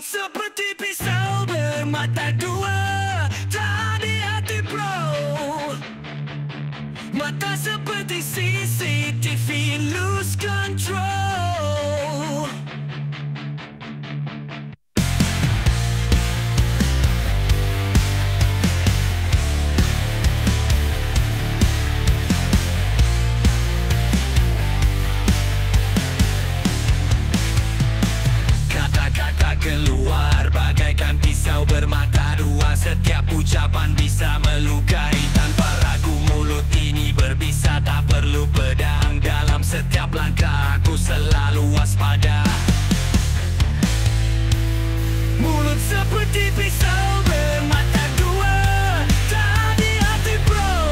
Mulut seperti pisau bermata dua, tak di hati bro. Mata seperti CCTV, lose control. Kata-kata keluar bagaikan pisau bermata dua. Setiap ucapan bisa melukai tanpa ragu. Mulut ini berbisa, tak perlu pedang. Dalam setiap langkah aku selalu waspada. Mulut seperti pisau bermata dua, tak di hati bro.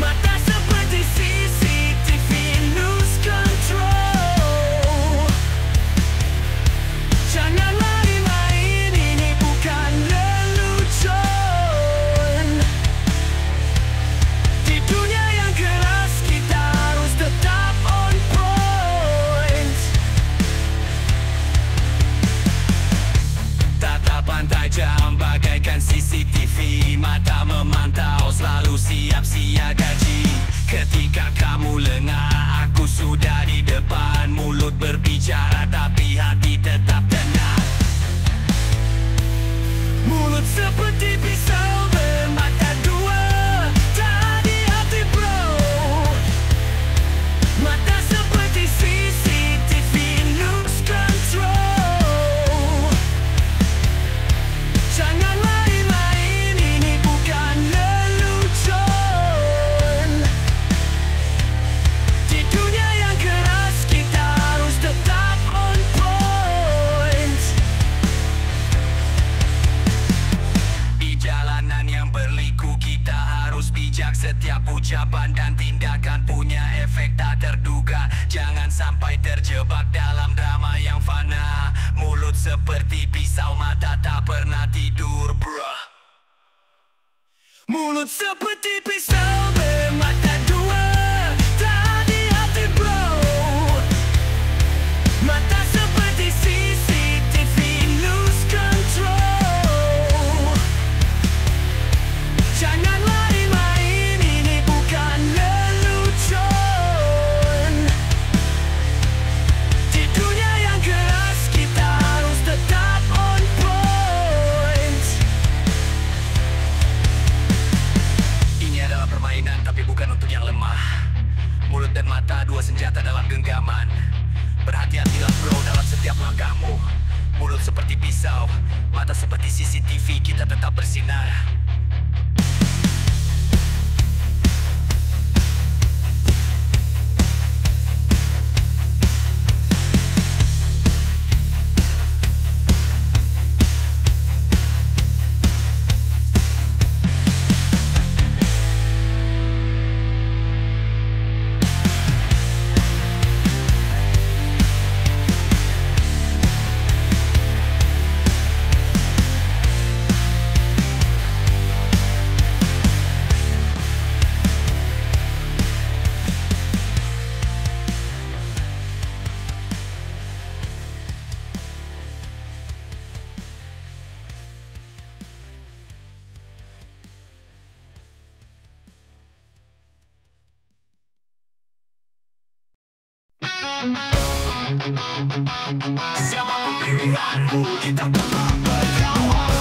Mata seperti CCTV, lose control. Jangan main-main, ini bukan lelucon. Di dunia yang keras kita harus tetap on point. Tatapan tajam bagaikan CCTV, mata memantau selalu siap siaga G. Ketika kamu lengah, aku sudah di depan. Mulut berbicara tapi hati tetap tenang. Mulut seperti pisau bermata dua, tak di hati bro. Mata seperti CCTV, lose control. Jangan main-main, ini bukan lelucon. Di dunia yang keras kita harus tetap on point. Di jalanan yang berliku kita harus bijak. Setiap ucapan dan tindakan punya efek tak terduga. Jangan sampai terjebak dalam drama yang fana. Mulut seperti pisau, mata tak pernah tidur bruh. Mulut seperti pisau bermata dua, tak di hati bro. Mata seperti CCTV, lose control. Jangan main-main, ini bukan lelucon. Di dunia yang keras kita harus tetap on point. Ini adalah permainan tapi bukan untuk yang lemah. Mulut dan mata dua senjata dalam genggaman. Berhati-hatilah bro dalam setiap langkahmu. Mulut seperti pisau, mata seperti CCTV, kita tetap bersinar. Siapapun pilihanmu, kita tetap berkawan.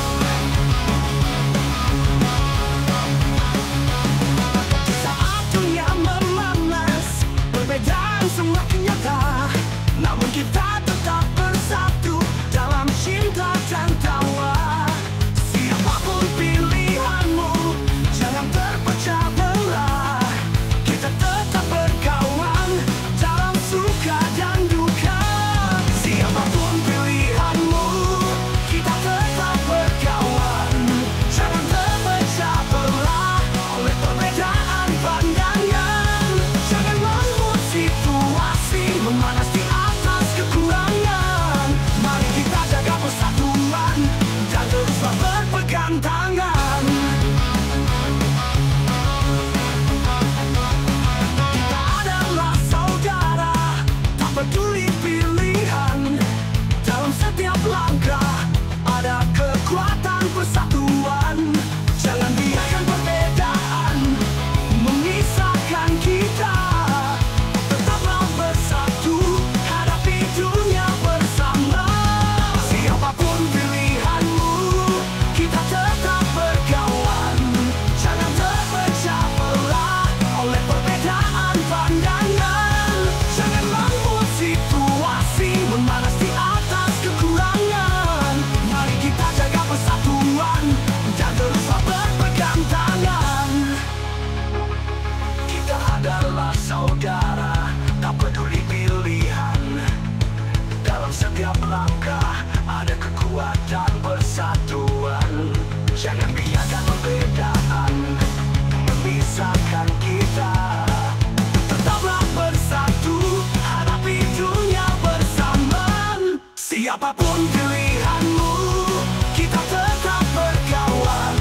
Saat dunia memanas, perbedaan semakin nyata, namun kita tetap bersatu dalam cinta dan tawa. Siapapun pilihanmu, jangan terpecah belah. Kita tetap berkawan dalam suka dan duka. Siapapun pilihanmu, kita tetap setiap langkah ada kekuatan persatuan. Jangan biarkan perbedaan memisahkan kita. Tetaplah bersatu, hadapi dunia bersama. Siapapun pilihanmu, kita tetap berkawan.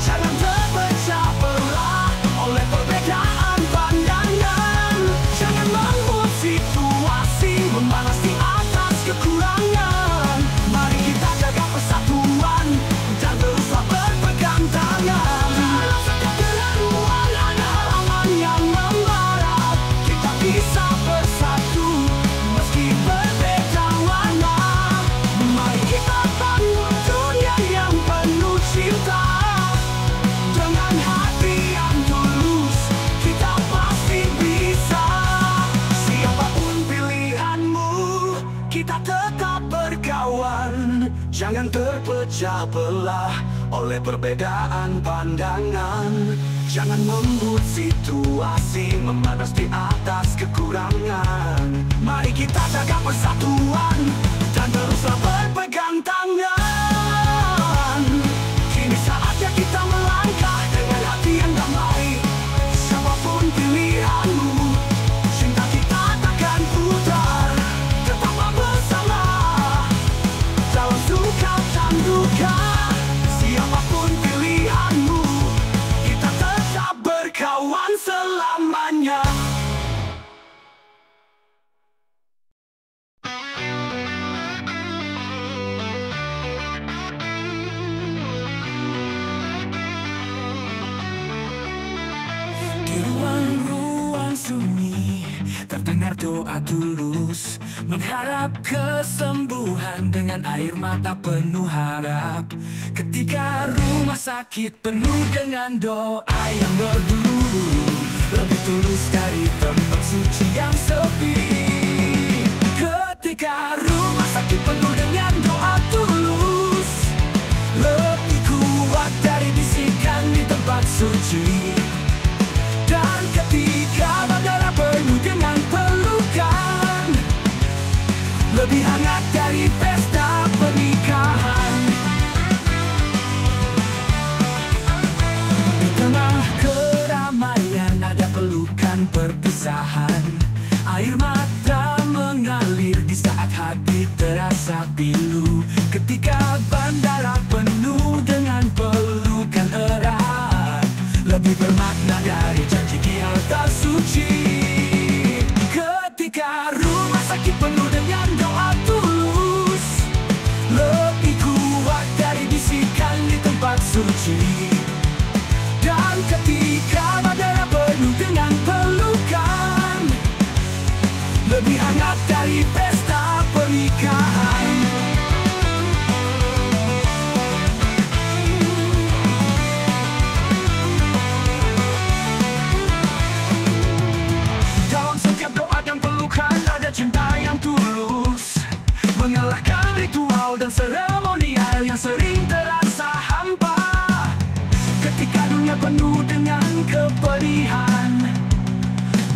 Jangan terpecah belah oleh perbedaan pandangan. Jangan membuat situasi memanas di atas kekurangan. Mari kita jaga persatuan dan teruslah berpegang tangan. Dalam setiap keraguan ada halaman yang membarat. Kita bisa bersatu meski berbeda warna. Mari kita bangun dunia yang penuh cinta. Dengan hati yang tulus, kita pasti bisa. Siapapun pilihanmu, kita tetap berkawan. Jangan terpecah belah oleh perbedaan pandangan. Jangan membuat situasi memanas di atas kekurangan. Mari kita jaga persatuan dan teruslah berpegang tangan. Kini saatnya kita melangkah dengan hati yang damai. Siapapun pilihanmu, cinta kita takkan pudar. Tetaplah bersama dalam suka dan duka. Siapapun pilihanmu, kita tetap berkawan selamanya. Di ruang-ruang sunyi terdengar doa tulus, mengharap kesembuhan dengan air mata penuh harap. Ketika rumah sakit penuh dengan doa yang merdu, lebih tulus dari tempat suci yang sepi. Ketika rumah sakit penuh dengan doa tulus, lebih kuat dari bisikan di tempat suci. Dan ketika bandara penuh dengan pelukan, lebih hangat dari pesta pernikahan. Di tengah keramaian ada pelukan perpisahan. Air mata mengalir di saat hati terasa pilu. Ketika bandara penuh dengan pelukan erat, lebih bermakna dari janji kiamat suci. Ketika rumah sakit penuh dengan doa tulus, lebih kuat dari bisikan di tempat suci. Dan ketika bandara penuh dengan pelukan, lebih hangat dari pesta pernikahan. Cinta yang tulus mengalahkan ritual dan seremonial yang sering terasa hampa. Ketika dunia penuh dengan kepedihan,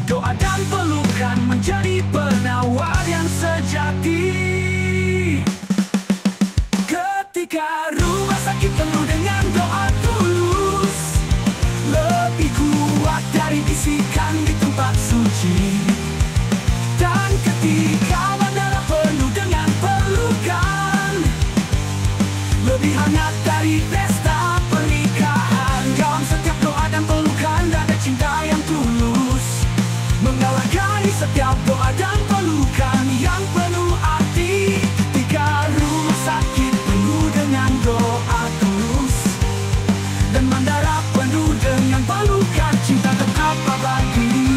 doa dan pelukan menjadi penawar yang sejati. Ketika rumah sakit penuh dengan doa tulus, lebih kuat dari bisikan di tempat suci. Dan ketika bandara penuh dengan pelukan, lebih hangat dari pesta pernikahan. Dalam setiap doa dan pelukan ada cinta yang tulus, mengalahkan setiap doa dan pelukan yang penuh arti. Ketika rumah sakit penuh dengan doa tulus, dan bandara penuh dengan pelukan, cinta tetap abadi.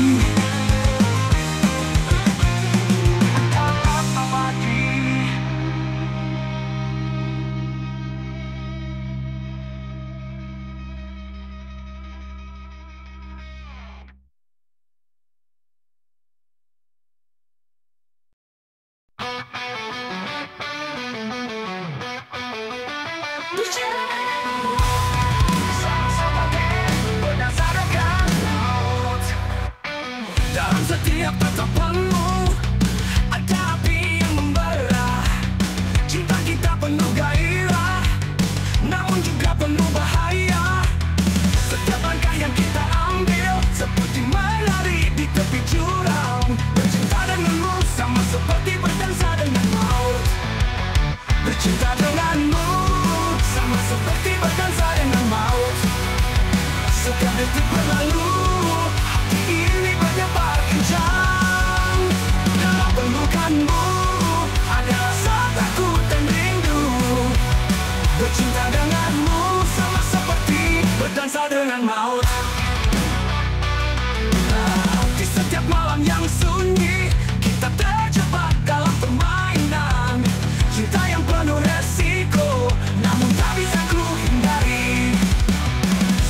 Dalam setiap tatap penuh ada api yang membara. Cinta denganmu sama seperti berdansa dengan maut. Setiap detik berlalu, hati ini berdebar kencang. Dalam pelukanmu ada rasa takut dan rindu. Bercinta denganmu sama seperti berdansa dengan maut. Di setiap malam yang sunyi, kita terjebak dalam permainan. Cinta yang penuh resiko, namun tak bisa ku hindari.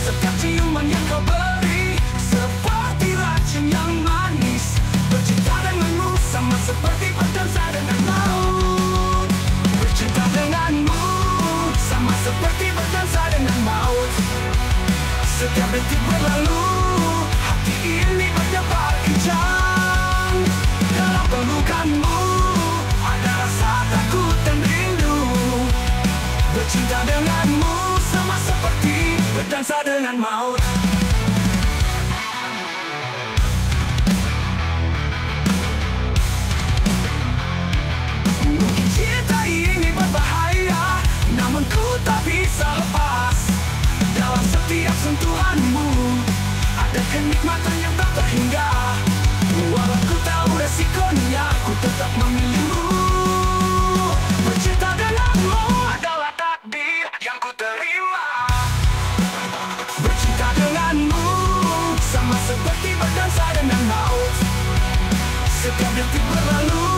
Setiap ciuman yang kau beri, seperti racun yang manis. Bercinta denganmu sama seperti berdansa dengan maut. Bercinta denganmu sama seperti berdansa dengan maut. Setiap detik berlalu, hati ini berdebar kencang. Dalam pelukanmu ada rasa takut dan rindu. Bercinta denganmu sama seperti berdansa dengan maut. Mungkin cinta ini berbahaya, namun ku tak bisa lepas. Dalam setiap sentuhanmu ada kenikmatan yang tak terhingga. Walau ku tahu resikonya, ku tetap memilihmu. Bercinta denganmu adalah takdir yang ku terima. Bercinta denganmu sama seperti berdansa dengan maut. Setiap detik berlalu,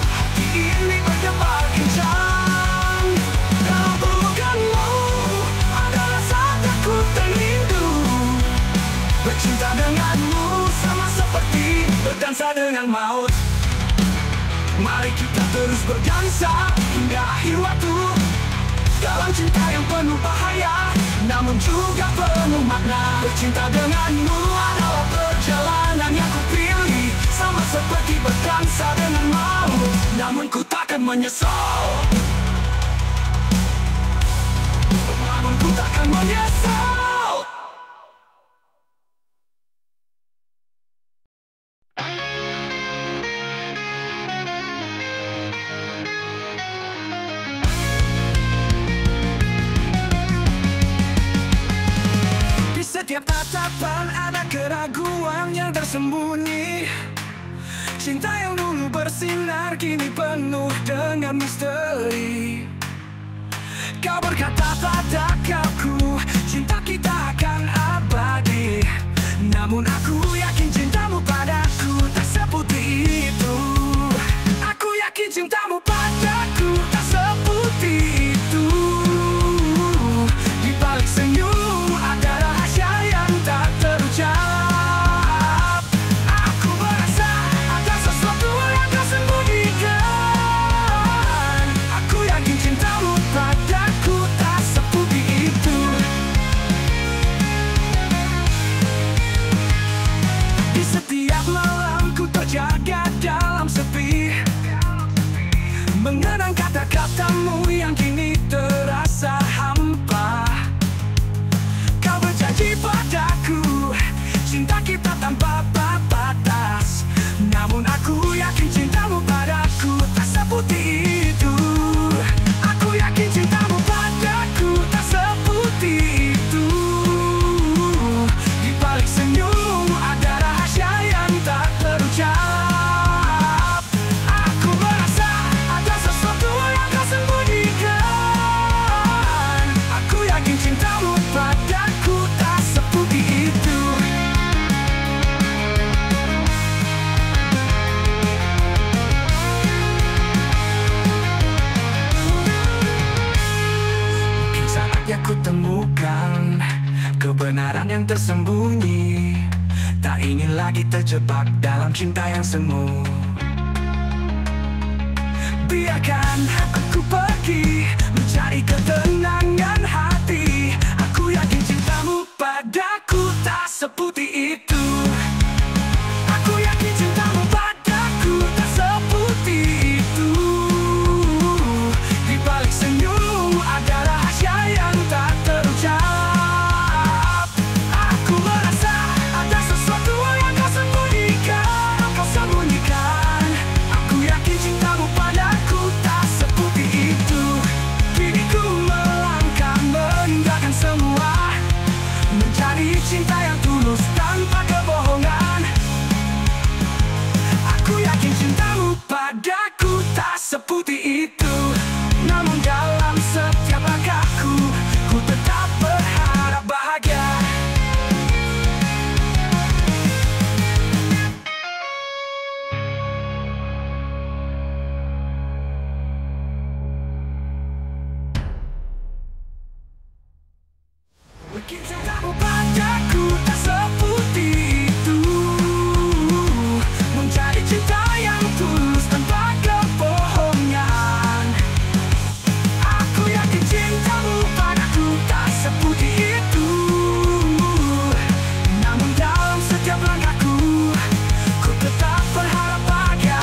hati ini berdebar kencang. Dalam pelukanmu ada rasa takut dan rindu. Bercinta denganmu sama seperti berdansa dengan maut. Mari kita terus berdansa hingga akhir waktu. Dalam cinta yang penuh bahaya, namun juga penuh makna. Bercinta denganmu adalah perjalanan yang ku pilih. Sama seperti berdansa dengan maut, namun ku takkan menyesal. Namun ku takkan menyesal. Setiap tatapan ada keraguan yang tersembunyi. Cinta yang dulu bersinar kini penuh dengan misteri. Kau berkata padaku, cinta kita akan abadi. Namun aku yakin cintamu padaku tak seperti itu. Aku yakin cintamu padaku tak seperti itu. Di balik senyum ada rahasia yang tak terucap. Aku merasa ada sesuatu yang kau sembunyikan. Aku yakin cintamu padaku tak seperti itu. Di setiap malam ku terjaga dalam sepi, mengenang kata-katamu yang kini terasa hampa. Kau berjanji padaku, cinta kita tanpa batas. Namun aku yakin cintamu padaku tak seperti itu. Aku yakin cintamu padaku tak seperti itu. Di balik senyum ada rahasia yang tak terucap. Aku merasa ada sesuatu yang kau sembunyikan. Aku yakin cintamu padaku tak seperti itu. Mungkin saatnya ku temukan kebenaran yang tersembunyi. Tak ingin lagi terjebak dalam cinta yang semu. Biarkan aku pergi mencari ketenangan hati. Aku yakin cintamu padaku tak seperti itu. Aku yakin cintamu padaku tak seperti itu. Di balik senyum ada rahasia yang tak terucap. Aku merasa ada sesuatu yang kau sembunyikan. Aku yakin cintamu padaku tak seperti itu. Namun dalam setiap langkahku, ku tetap berharap bahagia. Mungkin cintamu padaku tak seperti itu, menjadi cinta yang tulus tanpa kebohongan. Aku yakin cintamu padaku tak seperti itu. Namun dalam setiap langkahku, ku tetap berharap bahagia.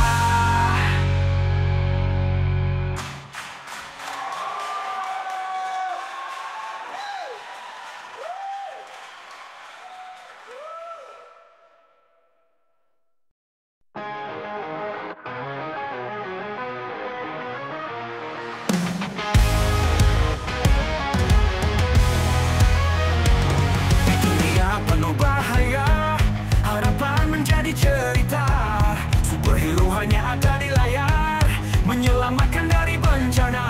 Penuh bahaya, harapan menjadi cerita. Superhero hanya ada di layar, menyelamatkan dari bencana.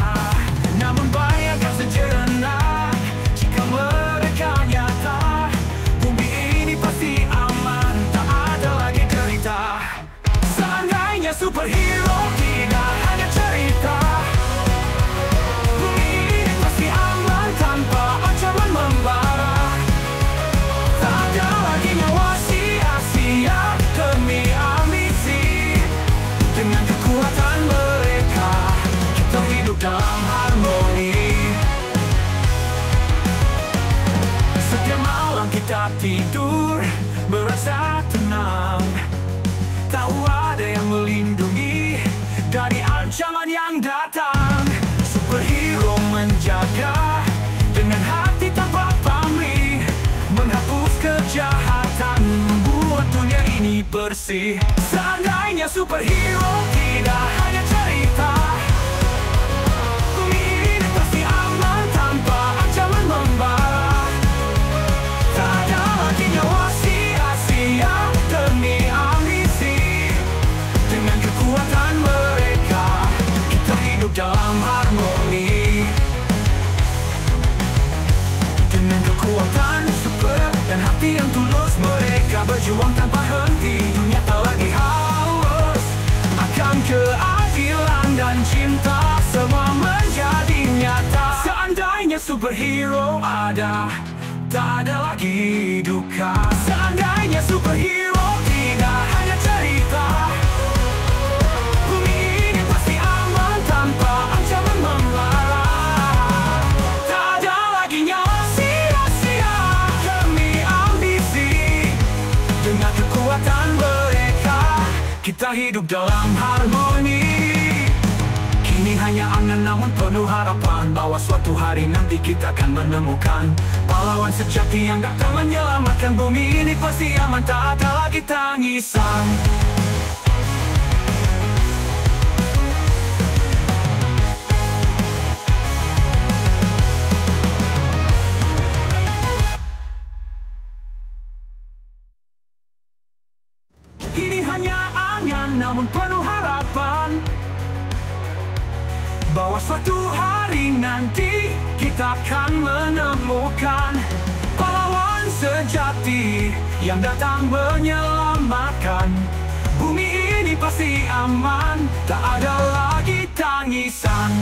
Namun bayangkan sejenak, jika mereka nyata, bumi ini pasti aman, tak ada lagi derita. Seandainya superhero tidak hanya cerita, bumi ini pasti aman tanpa ancaman membara. Nyawa sia-sia demi ambisi. Dengan kekuatan mereka, kita hidup dalam harmoni. Setiap malam kita tidur merasa tenang, tahu ada yang melindungi dari ancaman yang datang. Superhero menjaga dengan hati tanpa pamrih, menghapus kejahatan, membuat dunia ini bersih. Seandainya superhero tidak hanya cerita, bumi ini pasti aman tanpa ancaman membara. Tak ada lagi nyawa sia-sia demi ambisi. Dengan kekuatan mereka, kita hidup dalam harmoni. Dengan kekuatan super dan hati yang tulus, mereka berjuang tanpa henti. Dunia tak lagi haus akan keadilan dan cinta, semua menjadi nyata. Seandainya superhero ada, tak ada lagi duka. Seandainya superhero tidak hanya cerita, bumi ini pasti aman tanpa ancaman membara. Tak ada lagi nyawa sia-sia demi ambisi. Dengan kekuatan mereka, kita hidup dalam harmoni. Kini hanya angan namun penuh harapan, bahwa suatu hari nanti kita akan menemukan pahlawan sejati yang datang menyelamatkan bumi ini pasti aman, tak ada lagi tangisan. Ini hanya angan namun penuh harapan, bahwa suatu hari nanti kita akan menemukan pahlawan sejati yang datang menyelamatkan bumi ini pasti aman, tak ada lagi tangisan.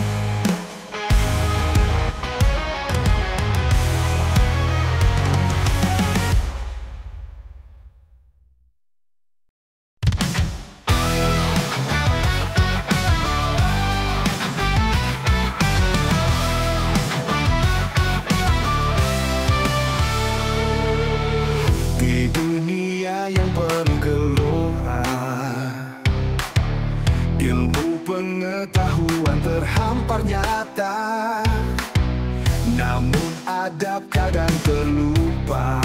Di dunia yang penuh gelora, ilmu pengetahuan terhampar nyata, namun adab kadang terlupa.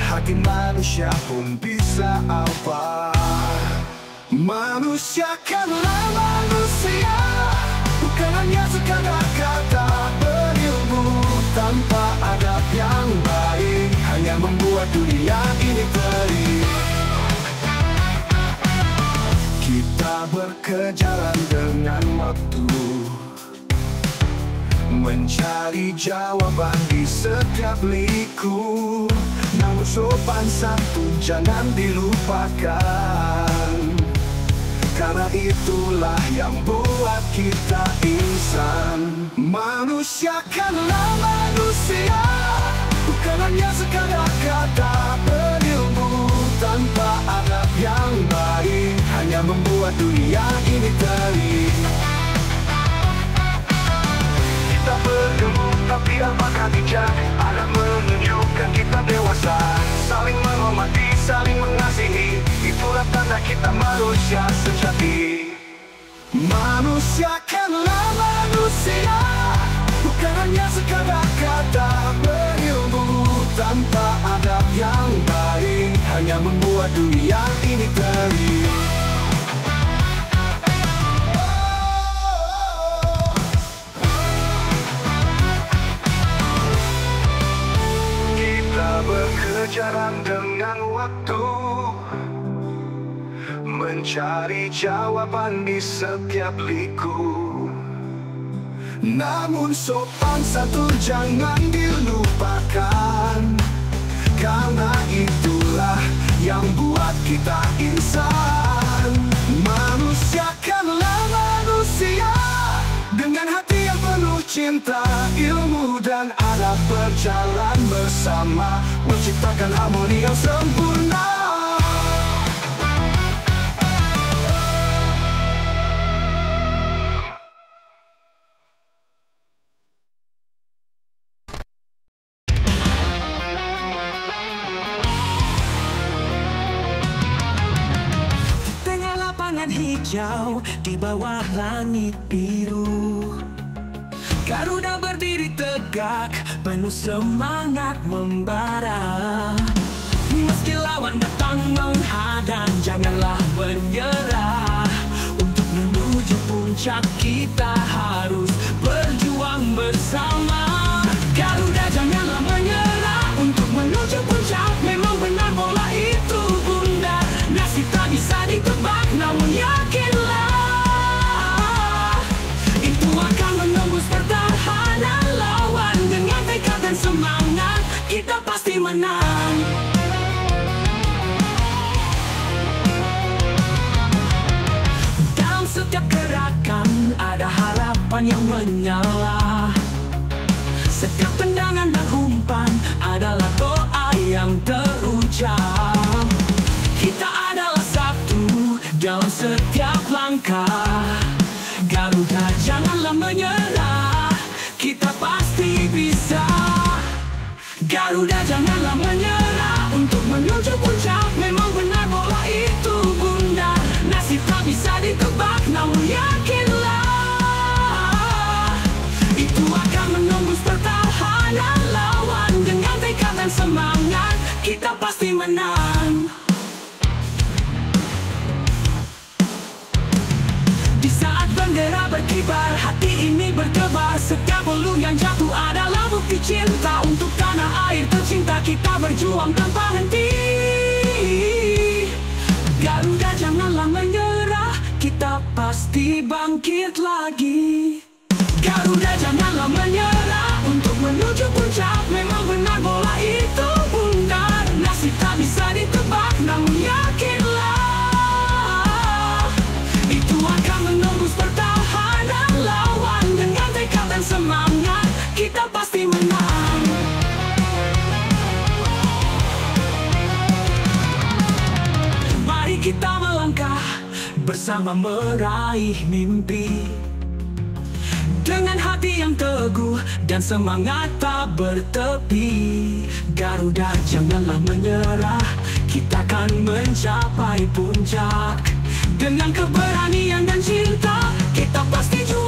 Hati manusia pun bisa apa? Manusia karena manusia, bukan hanya sekadar kata berilmu tanpa adab yang baik, hanya membuat dunia ini perih. Kita Kita berkejaran dengan waktu, mencari jawaban di setiap liku. Namun sopan santun jangan dilupakan, karena itulah yang buat kita insan. Manusia kanlah manusia, bukan hanya sekadar kata berilmu tanpa adab yang baik, hanya membuat dunia ini terik. Kita bertemu tapi apakah bijak? Adab menunjukkan kita dewasa, saling menghormati, saling mengasihi, itulah tanda kita manusia sejati. Manusia kanlah manusia, bukan hanya sekadar kata berilmu tanpa adab yang baik, hanya membuat dunia ini terik. Kita berkejaran dengan waktu, mencari jawaban di setiap liku. Namun sopan santun jangan dilupakan, karena itulah yang buat kita insan. Manusia kanlah manusia, dengan hati yang penuh cinta, ilmu dan adab berjalan bersama, menciptakan harmoni yang sempurna. Hijau di bawah langit biru, Garuda berdiri tegak, penuh semangat membara. Meski lawan datang menghadang, janganlah menyerah. Untuk menuju puncak kita harus berjuang bersama. Garuda janganlah menyerah, untuk menuju puncak memang benar bola itu bundar. Nasib tak bisa ditebak, namun yakinlah itu akan menembus pertahanan lawan. Dengan tekad dan semangat kita pasti menang. Dalam setiap gerakan ada harapan yang menyala. Setiap tendangan dan umpan adalah doa yang terucap. Kita adalah satu dalam setiap langkah. Garuda janganlah menyerah, kita pasti bisa. Garuda janganlah menyerah, untuk menuju puncak memang benar bola itu bundar. Nasib tak bisa ditebak, namun yakinlah itu akan menembus pertahanan lawan. Dengan tekad dan semangat kita pasti menang. Di saat bendera berkibar, hati ini berdebar. Setiap bulu yang jatuh adalah bukti cinta. Untuk tanah air tercinta kita berjuang tanpa henti. Garuda janganlah menyerah, kita pasti bangkit lagi. Garuda janganlah menyerah, untuk menuju puncak memang benar bola itu bundar. Nasib tak bisa ditebak, namun yakinlah itu akan menembus pertahanan lawan. Dengan tekad dan semangat kita pasti menang. Mari kita melangkah bersama meraih mimpi. Dengan hati yang teguh dan semangat tak bertepi. Garuda janganlah menyerah, kita akan mencapai puncak. Dengan keberanian dan cinta kita pasti juara.